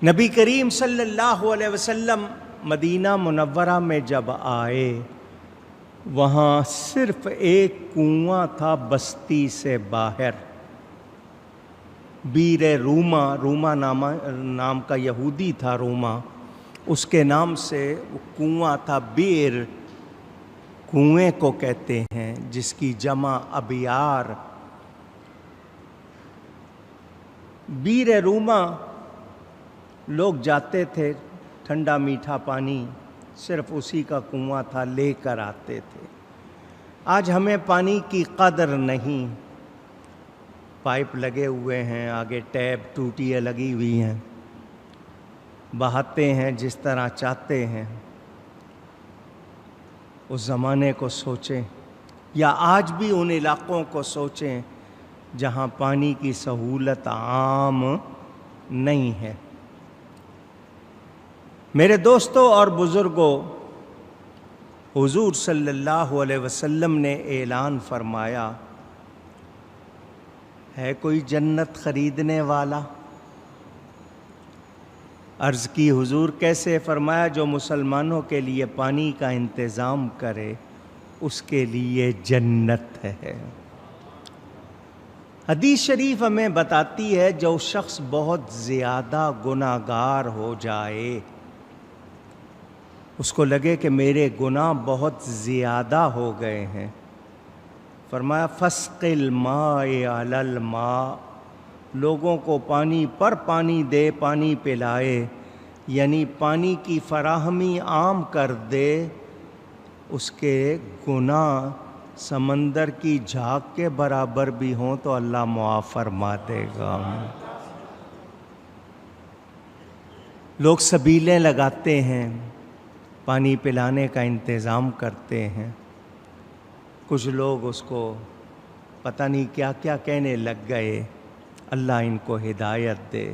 نبی کریم صلی اللہ علیہ وسلم مدینہ منورہ میں جب آئے، وہاں صرف ایک کنواں تھا بستی سے باہر۔ بیر روما نام کا یہودی تھا، روما، اس کے نام سے وہ کنواں تھا۔ بیر کنویں کو کہتے ہیں، جس کی جمع ابیار۔ بیر روما لوگ جاتے تھے، ٹھنڈا میٹھا پانی صرف اسی کا کنواں تھا، لے کر آتے تھے۔ آج ہمیں پانی کی قدر نہیں، پائپ لگے ہوئے ہیں، آگے ٹیپ ٹوٹیاں لگی ہوئی ہیں، بہاتے ہیں جس طرح چاہتے ہیں۔ اس زمانے کو سوچیں، یا آج بھی ان علاقوں کو سوچیں جہاں پانی کی سہولت عام نہیں ہے۔ میرے دوستوں اور بزرگوں، حضور صلی اللہ علیہ وسلم نے اعلان فرمایا، ہے کوئی جنت خریدنے والا؟ عرض کی حضور کیسے؟ فرمایا جو مسلمانوں کے لیے پانی کا انتظام کرے اس کے لیے جنت ہے۔ حدیث شریف ہمیں بتاتی ہے جو شخص بہت زیادہ گناہگار ہو جائے، اس کو لگے کہ میرے گناہ بہت زیادہ ہو گئے ہیں، فرمایا فسق الماء علی الماء، لوگوں کو پانی پر پانی دے، پانی پلائے، یعنی پانی کی فراہمی عام کر دے، اس کے گناہ سمندر کی جھاگ کے برابر بھی ہوں تو اللہ معاف فرما دے گا۔ لوگ سبیلیں لگاتے ہیں، پانی پلانے کا انتظام کرتے ہیں، کچھ لوگ اس کو پتہ نہیں کیا کیا کہنے لگ گئے، اللہ ان کو ہدایت دے۔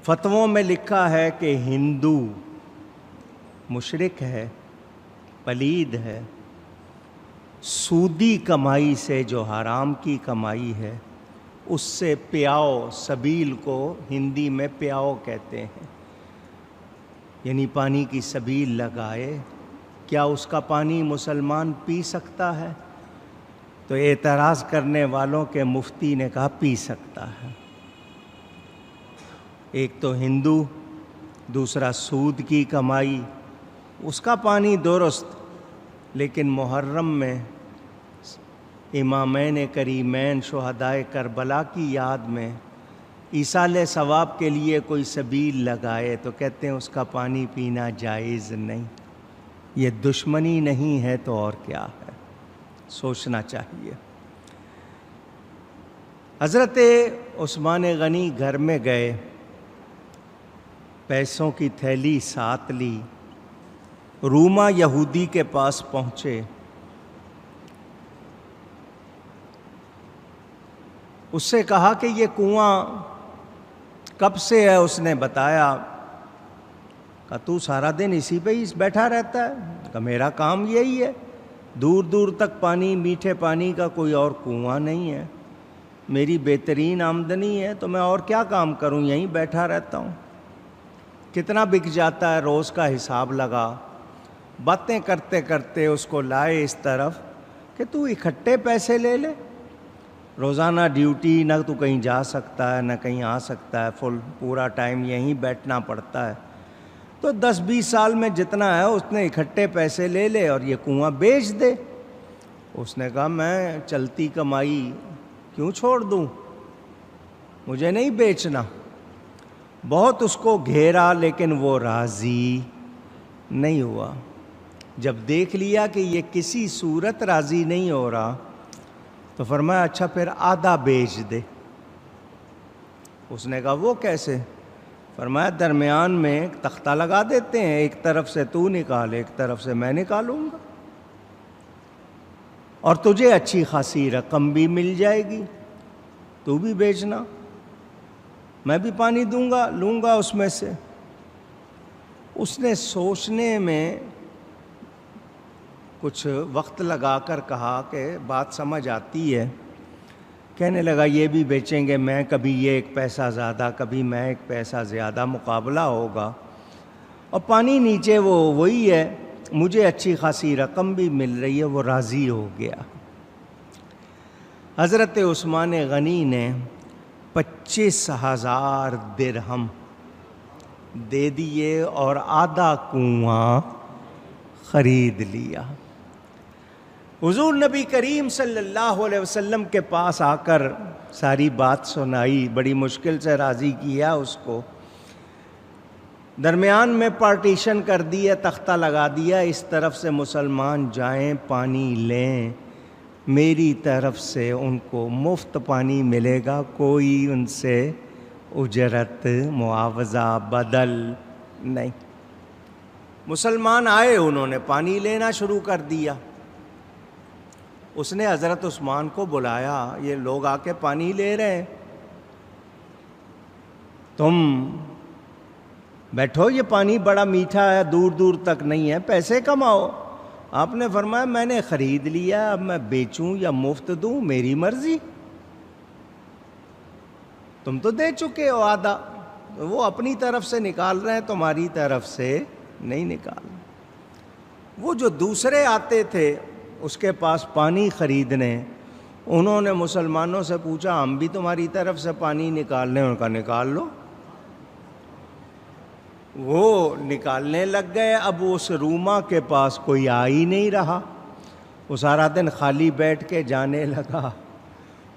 فتووں میں لکھا ہے کہ ہندو مشرک ہے، پلید ہے، سودی کمائی سے، جو حرام کی کمائی ہے، اس سے پیاؤ، سبیل کو ہندی میں پیاؤ کہتے ہیں، یعنی پانی کی سبیل لگائے، کیا اس کا پانی مسلمان پی سکتا ہے؟ تو اعتراض کرنے والوں کے مفتی نے کہا پی سکتا ہے۔ ایک تو ہندو، دوسرا سود کی کمائی، اس کا پانی درست، لیکن محرم میں امامین کریمین شہدائے کربلا کی یاد میں ایصال ثواب کے لیے کوئی سبیل لگائے تو کہتے ہیں اس کا پانی پینا جائز نہیں۔ یہ دشمنی نہیں ہے تو اور کیا ہے؟ سوچنا چاہیے۔ حضرت عثمان غنی گھر میں گئے، پیسوں کی تھیلی ساتھ لی، روما یہودی کے پاس پہنچے، اس سے کہا کہ یہ کنواں کب سے ہے؟ اس نے بتایا، کہا تو سارا دن اسی پہ ہی بیٹھا رہتا ہے؟ کہا میرا کام یہی ہے، دور دور تک پانی، میٹھے پانی کا کوئی اور کنواں نہیں ہے، میری بہترین آمدنی ہے، تو میں اور کیا کام کروں، یہیں بیٹھا رہتا ہوں۔ کتنا بک جاتا ہے روز کا حساب لگا۔ باتیں کرتے کرتے اس کو لائے اس طرف کہ تو اکٹھے پیسے لے لے، روزانہ ڈیوٹی، نہ تو کہیں جا سکتا ہے نہ کہیں آ سکتا ہے، پورا ٹائم یہیں بیٹھنا پڑتا ہے، تو 10-20 سال میں جتنا ہے اس نے اکٹھے پیسے لے لے اور یہ کنواں بیچ دے۔ اس نے کہا میں چلتی کمائی کیوں چھوڑ دوں، مجھے نہیں بیچنا۔ بہت اس کو گھیرا لیکن وہ راضی نہیں ہوا۔ جب دیکھ لیا کہ یہ کسی صورت راضی نہیں ہو رہا تو فرمایا اچھا پھر آدھا بیچ دے۔ اس نے کہا وہ کیسے؟ فرمایا درمیان میں ایک تختہ لگا دیتے ہیں، ایک طرف سے تو نکال، ایک طرف سے میں نکالوں گا، اور تجھے اچھی خاصی رقم بھی مل جائے گی، تو بھی بیچنا، میں بھی پانی دوں گا، لوں گا اس میں سے۔ اس نے سوچنے میں کچھ وقت لگا کر کہا کہ بات سمجھ آتی ہے، کہنے لگا یہ بھی بیچیں گے، میں کبھی یہ 1 پیسہ زیادہ، کبھی میں 1 پیسہ زیادہ، مقابلہ ہوگا، اور پانی نیچے وہی ہے، مجھے اچھی خاصی رقم بھی مل رہی ہے۔ وہ راضی ہو گیا۔ حضرت عثمان غنی نے 25,000 درہم دے دیے اور آدھا کنواں خرید لیا۔ حضور نبی کریم صلی اللہ علیہ وسلم کے پاس آ کر ساری بات سنائی، بڑی مشکل سے راضی کیا اس کو، درمیان میں پارٹیشن کر دیا، تختہ لگا دیا، اس طرف سے مسلمان جائیں پانی لیں، میری طرف سے ان کو مفت پانی ملے گا، کوئی ان سے اجرت، معاوضہ، بدل نہیں۔ مسلمان آئے، انہوں نے پانی لینا شروع کر دیا۔ اس نے حضرت عثمان کو بلایا، یہ لوگ آ کے پانی لے رہے ہیں، تم بیٹھو، یہ پانی بڑا میٹھا ہے، دور دور تک نہیں ہے، پیسے کماؤ۔ آپ نے فرمایا میں نے خرید لیا، اب میں بیچوں یا مفت دوں میری مرضی، تم تو دے چکے ہو آدھا۔ وہ اپنی طرف سے نکال رہے ہیں، تمہاری طرف سے نہیں نکال۔ وہ جو دوسرے آتے تھے اس کے پاس پانی خریدنے، انہوں نے مسلمانوں سے پوچھا ہم بھی تمہاری طرف سے پانی نکال لیں؟ ان کا نکال لو۔ وہ نکالنے لگ گئے۔ اب اس روما کے پاس کوئی آ ہی نہیں رہا، وہ سارا دن خالی بیٹھ کے جانے لگا۔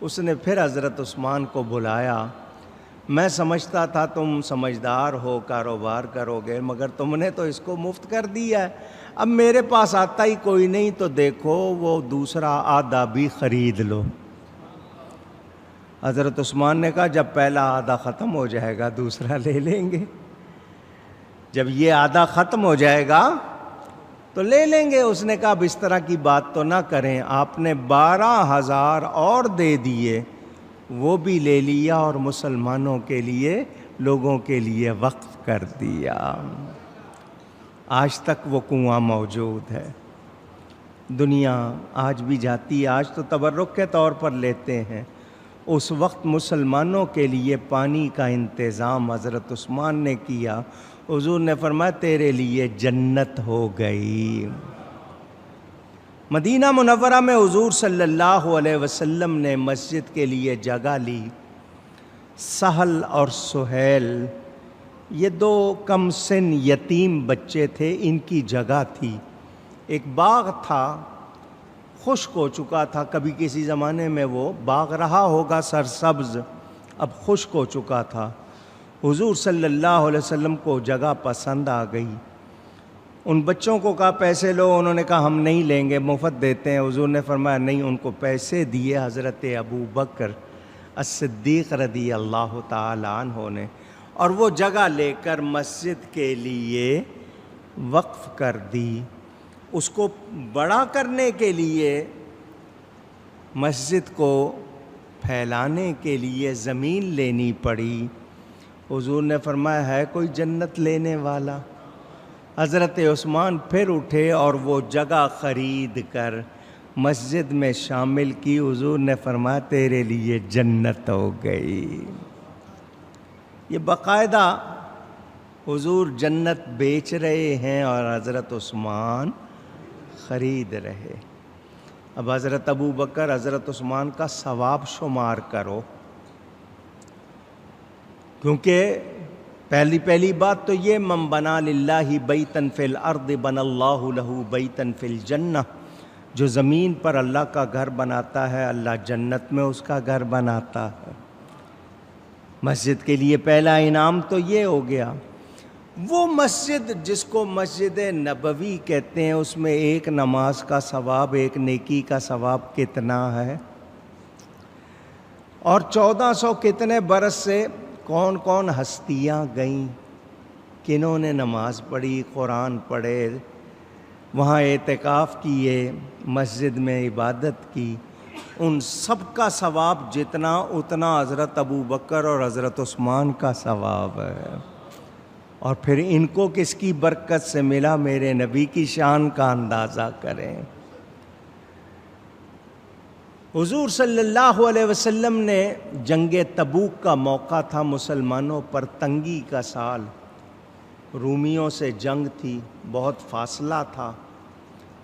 اس نے پھر حضرت عثمان کو بلایا، میں سمجھتا تھا تم سمجھدار ہو، کاروبار کرو گے، مگر تم نے تو اس کو مفت کر دیا ہے، اب میرے پاس آتا ہی کوئی نہیں، تو دیکھو وہ دوسرا آدھا بھی خرید لو۔ حضرت عثمان نے کہا جب پہلا آدھا ختم ہو جائے گا دوسرا لے لیں گے، جب یہ آدھا ختم ہو جائے گا تو لے لیں گے۔ اس نے کہا اب اس طرح کی بات تو نہ کریں، آپ نے 12,000 اور دے دیے، وہ بھی لے لیا اور مسلمانوں کے لیے، لوگوں کے لیے وقف کر دیا۔ آج تک وہ کنواں موجود ہے، دنیا آج بھی جاتی ہے، آج تو تبرک کے طور پر لیتے ہیں، اس وقت مسلمانوں کے لیے پانی کا انتظام حضرت عثمان نے کیا۔ حضور نے فرمایا تیرے لیے جنت ہو گئی۔ مدینہ منورہ میں حضور صلی اللہ علیہ وسلم نے مسجد کے لیے جگہ لی۔ سہل اور سہیل یہ 2 کم سن یتیم بچے تھے، ان کی جگہ تھی، ایک باغ تھا، خشک ہو چکا تھا، کبھی کسی زمانے میں وہ باغ رہا ہوگا سرسبز، اب خشک ہو چکا تھا۔ حضور صلی اللہ علیہ وسلم کو جگہ پسند آ گئی، ان بچوں کو کہا پیسے لو، انہوں نے کہا ہم نہیں لیں گے، مفت دیتے ہیں۔ حضور نے فرمایا نہیں، ان کو پیسے دیے حضرت ابو بکر الصدیق رضی اللہ تعالی عنہ نے، اور وہ جگہ لے کر مسجد کے لیے وقف کر دی۔ اس کو بڑا کرنے کے لیے، مسجد کو پھیلانے کے لیے زمین لینی پڑی۔ حضور نے فرمایا ہے کوئی جنت لینے والا؟ حضرت عثمان پھر اٹھے اور وہ جگہ خرید کر مسجد میں شامل کی۔ حضور نے فرمایا تیرے لیے جنت ہو گئی۔ یہ باقاعدہ حضور جنت بیچ رہے ہیں اور حضرت عثمان خرید رہے۔ اب حضرت ابو بکر، حضرت عثمان کا ثواب شمار کرو، کیونکہ پہلی بات تو یہ من بنا للہ بیتن فی الارض بنا اللہ لہ بیتن فی الجنہ، جو زمین پر اللہ کا گھر بناتا ہے اللہ جنت میں اس کا گھر بناتا ہے۔ مسجد کے لیے پہلا انعام تو یہ ہو گیا۔ وہ مسجد جس کو مسجد نبوی کہتے ہیں، اس میں ایک نماز کا ثواب، ایک نیکی کا ثواب کتنا ہے؟ اور 1400 کتنے برس سے کون کون ہستیاں گئیں، کنہوں نے نماز پڑھی، قرآن پڑھے، وہاں اعتکاف کیے، مسجد میں عبادت کی، ان سب کا ثواب جتنا اتنا حضرت ابو بکر اور حضرت عثمان کا ثواب ہے۔ اور پھر ان کو کس کی برکت سے ملا، میرے نبی کی شان کا اندازہ کریں۔ حضور صلی اللہ علیہ وسلم نے جنگ تبوک کا موقع تھا، مسلمانوں پر تنگی کا سال، رومیوں سے جنگ تھی، بہت فاصلہ تھا،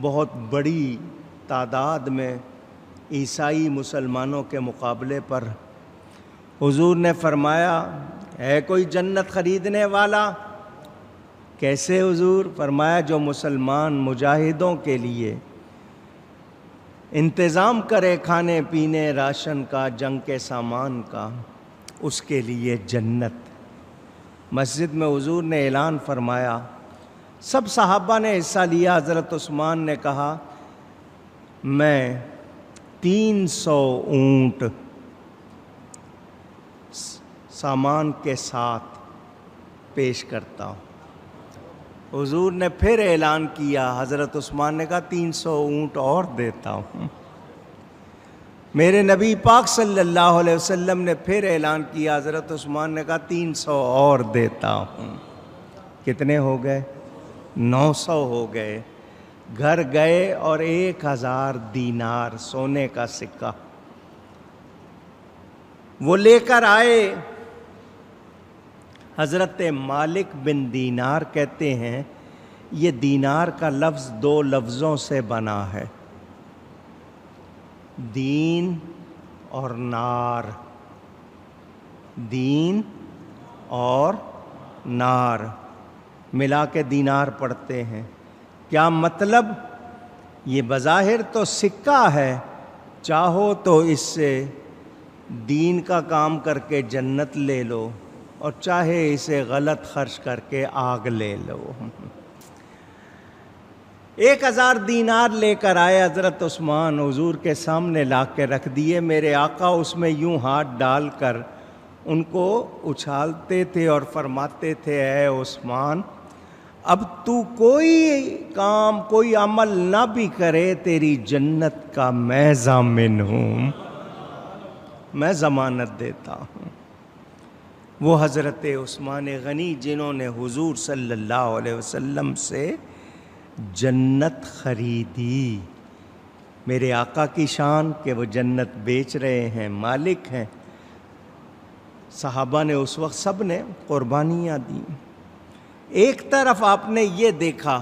بہت بڑی تعداد میں عیسائی مسلمانوں کے مقابلے پر حضور نے فرمایا ہے کوئی جنت خریدنے والا؟ کیسے حضور؟ فرمایا جو مسلمان مجاہدوں کے لیے انتظام کرے کھانے پینے راشن کا، جنگ کے سامان کا، اس کے لیے جنت۔ مسجد میں حضور نے اعلان فرمایا، سب صحابہ نے حصہ لیا۔ حضرت عثمان نے کہا میں 300 اونٹ سامان کے ساتھ پیش کرتا ہوں۔ حضور نے پھر اعلان کیا، حضرت عثمان نے کہا 300 اونٹ اور دیتا ہوں۔ میرے نبی پاک صلی اللہ علیہ وسلم نے پھر اعلان کیا، حضرت عثمان نے کہا 300 اور دیتا ہوں۔ کتنے ہو گئے؟ 900 ہو گئے۔ گھر گئے اور 1000 دینار سونے کا سکہ وہ لے کر آئے۔ حضرت مالک بن دینار کہتے ہیں یہ دینار کا لفظ 2 لفظوں سے بنا ہے، دین اور نار، دین اور نار ملا کے دینار پڑھتے ہیں۔ کیا مطلب؟ یہ بظاہر تو سکہ ہے، چاہو تو اس سے دین کا کام کر کے جنت لے لو، اور چاہے اسے غلط خرچ کر کے آگ لے لو۔ 1000 دینار لے کر آئے حضرت عثمان، حضور کے سامنے لا کے رکھ دیے۔ میرے آقا اس میں یوں ہاتھ ڈال کر ان کو اچھالتے تھے اور فرماتے تھے اے عثمان، اب تو کوئی کام کوئی عمل نہ بھی کرے، تیری جنت کا میں ضامن ہوں، میں ضمانت دیتا ہوں۔ وہ حضرت عثمان غنی جنہوں نے حضور صلی اللہ علیہ وسلم سے جنت خریدی۔ میرے آقا کی شان کہ وہ جنت بیچ رہے ہیں، مالک ہیں۔ صحابہ نے اس وقت سب نے قربانیاں دیں۔ ایک طرف آپ نے یہ دیکھا